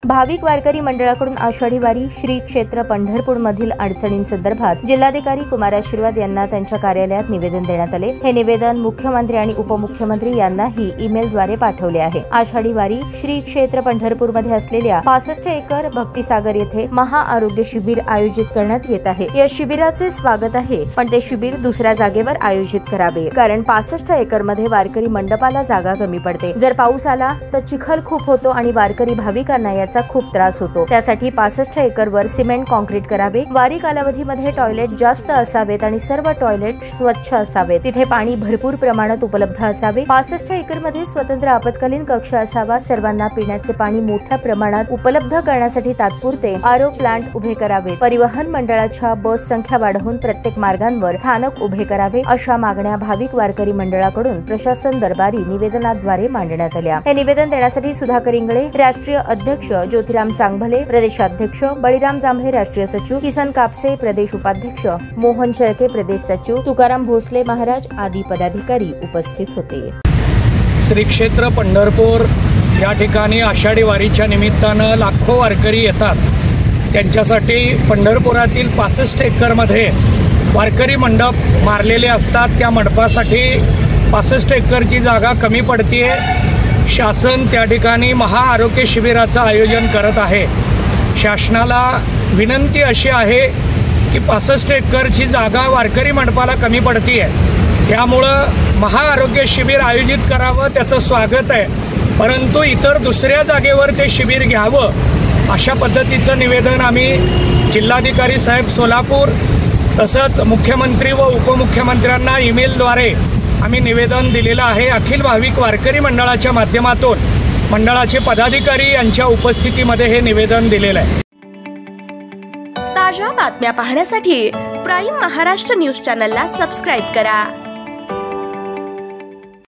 भाविक वारकरी मंडळाकडून आषाढी वारी श्री क्षेत्र पंढरपूर मधील अडचणींसंदर्भात जिल्हाधिकारी कुमार आशीर्वाद यांना त्यांच्या कार्यालयात निवेदन देण्यात आले। हे निवेदन मुख्यमंत्री आणि उपमुख्यमंत्री यांनाही ईमेलद्वारे पाठवले आहे। आषाढी वारी श्री क्षेत्र पंढरपूर मध्ये असलेल्या 65 एकर भक्तिसागर येथे महाआरोग्य शिबिर आयोजित करण्यात येत आहे। या शिबिराचे स्वागत आहे, पण ते शिबिर दुसऱ्या जागेवर आयोजित करावे, कारण 65 एकर मध्ये वारकरी मंडपाला जागा कमी पडते। जर पाऊस आला तर चिखल खूप होतो आणि वारकरी भाविकांना याचा खूप त्रास होतो। त्यासाठी 65 एकर वर सिमेंट कॉन्क्रीट करावे। वारी कालावधीमध्ये टॉयलेट जास्त असावेत आणि सर्व टॉयलेट स्वच्छ असावेत। तिथे पाणी भरपूर प्रमाणात उपलब्ध असावे। 65 एकर मध्ये स्वतंत्र आपत्कालीन कक्ष असावा। सर्वांना पिण्याचे पाणी मोठ्या प्रमाणात उपलब्ध करण्यासाठी तात्पुरते आरओ प्लांट उभे करावे। परिवहन मंडळाच्या बस संख्या वाढवून प्रत्येक मार्गांवर स्थानक उभे करावे। अशा मागण्या भाविक वारकरी मंडळाकडून प्रशासन दरबारी निवेदनाद्वारे मांडण्यात आल्या। हे निवेदन देण्यासाठी सुधाकर इंगळे राष्ट्रीय अध्यक्ष, ज्योतिराम चांगभले प्रदेशाध्यक्ष, बळीराम जांभळे राष्ट्रीय सचिव, किसन कापसे प्रदेश उपाध्यक्ष, मोहन शेळके प्रदेश सचिव, तुकाराम भोसले महाराज आदी पदाधिकारी उपस्थित होते। श्री क्षेत्र पंढरपूर या ठिकाणी आषाढी वारीच्या निमित्तानं लाखो वारकरी येतात। त्यांच्यासाठी पंढरपुरातील 65 एकरमध्ये वारकरी मंडप मारलेले असतात। त्या मंडपासाठी 65 एकरची जागा कमी पडतीये। शासन त्या ठिकाणी महाआरोग्य शिबिराचं आयोजन करत आहे। शासनाला विनंती अशी आहे की 65 एकरची जागा वारकरी मंडपाला कमी पडतीये, त्यामुळं महाआरोग्य शिबिर आयोजित करावं, त्याचं स्वागत आहे, परंतु इतर दुसऱ्या जागेवर ते शिबिर घ्यावं अशा पद्धतीचं निवेदन आम्ही जिल्हाधिकारी साहेब सोलापूर तसंच मुख्यमंत्री व उपमुख्यमंत्र्यांना ईमेलद्वारे आम्ही निवेदन दिलेलं आहे। अखिल भाविक वारकरी मंडळाच्या माध्यमातून मंडळाचे पदाधिकारी यांच्या उपस्थितीमध्ये हे निवेदन दिलेलं आहे। ताज्या बातम्या पाहण्यासाठी प्राईम महाराष्ट्र न्यूज चॅनलला सबस्क्राईब करा।